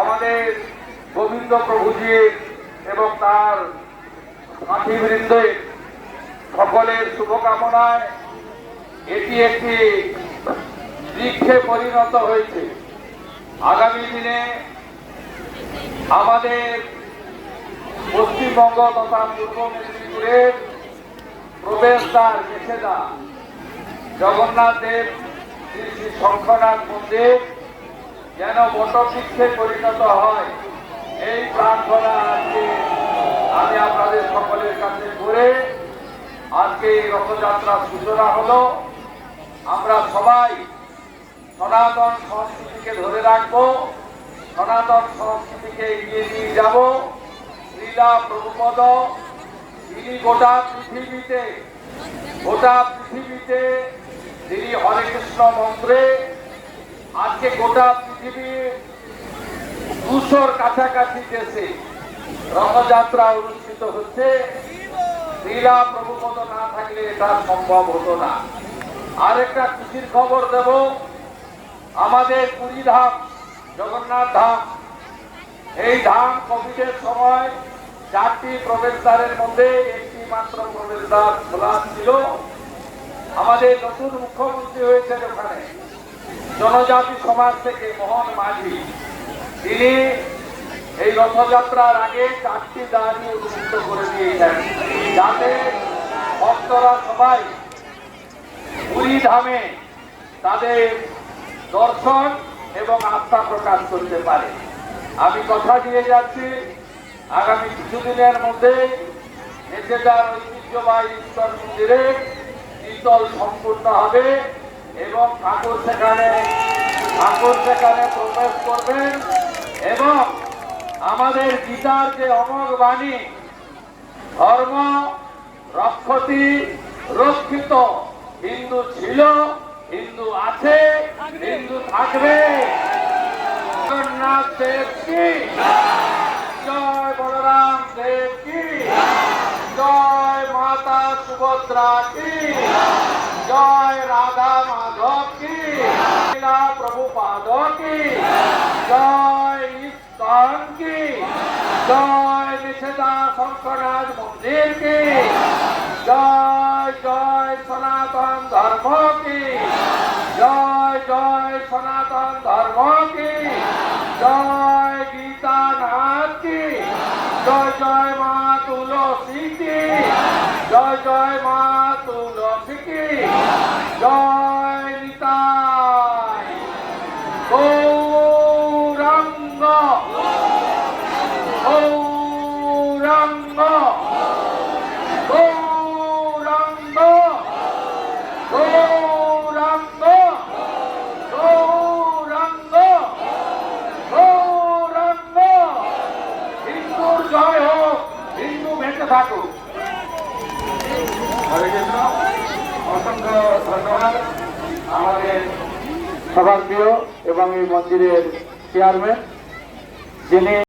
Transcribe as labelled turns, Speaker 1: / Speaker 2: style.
Speaker 1: আমাদের গোবিন্দ প্রভুজি এবং তার সাথীবৃন্দের সকলের শুভকামনায় এটি একটি বৃক্ষে পরিণত হয়েছে। আগামী দিনে আমাদের পশ্চিমবঙ্গ তথা পূর্ব মেদিনীপুরের প্রবেশদ্বার মেছেদা জগন্নাথ দেব শ্রী শ্রী শঙ্খনাথ মন্দির যেন বটবৃক্ষে পরিণত হয়, এই প্রার্থনা আজকে আমি আপনাদের সকলের কাছে করে আজকে এই রথযাত্রার সূচনা হলো। আমরা সবাই সনাতন সংস্কৃতিকে ধরে রাখবো, সনাতন সংস্কৃতিকে এগিয়ে নিয়ে যাব। শ্রীলা প্রভুপদ তিনি গোটা পৃথিবীতে তিনি হরে কৃষ্ণ মন্ত্রে আজকে গোটা পৃথিবীর 200-র কাছাকাছি দেশে রথযাত্রা অনুষ্ঠিত হচ্ছে। শ্রীলা প্রভুপদ না থাকলে এটা সম্ভব হতো না। আরেকটা খুশির খবর দেব, আমাদের 20 ধাম জগন্নাথ ধাম, এই ধাম কোভিডের সময় 4টি প্রবেশদ্বারের মধ্যে একটি মাত্র প্রবেশদ্বার খোলা ছিল। আমাদের নতুন মুখ্যমন্ত্রী হয়েছেন ওখানে জনজাতি সমাজ থেকে মোহন মাঝি, তিনি এই রথযাত্রার আগে 4টি দ্বারই উন্মুক্ত করে দিয়েছেন যাতে ভক্তরা সবাই পুরী ধামে তাদের দর্শন এবং আস্থা প্রকাশ করতে পারে। আমি কথা দিয়ে যাচ্ছি, আগামী কিছুদিনের মধ্যে মেছেদার ঐতিহ্যবাহী ঈশ্বর মন্দিরে শীতল সম্পূর্ণ হবে এবং ঠাকুর সেখানে প্রবেশ করবেন এবং আমাদের গীতার যে অমর বাণী ধর্ম রক্ষতি রক্ষিত, হিন্দু ছিল, হিন্দু আছে, হিন্দু থাকবে। জগন্নাথ দেব কি জয়, বলরাম দেব কি জয়, মাতা সুভদ্রা কি জয়, রাধা মাধব কি প্রভুপাদ কি জয়, ইস্কন কি জয়, মেছেদা শঙ্করনাথ মন্দির কি জয়, জয় সনাতন ধর্ম কি জয়, জয় সনাতন ধর্ম কি জয়, গীতানাথ কি জয়, জয় মা তুলসী কি জয়, জয় মা তুলসী কি জয়, নিতাই গৌরাঙ্গ গৌরাঙ্গ গৌরাঙ্গ গৌরাঙ্গ গৌরাঙ্গ গৌরাঙ্গ। হিন্দুর জয় হোক, হিন্দু বেঁচে থাকুক। হরে কৃষ্ণ। অসংখ্য ধন্যবাদ আমাদের সবার প্রিয় এবং এই মন্দিরের চেয়ারম্যান যিনি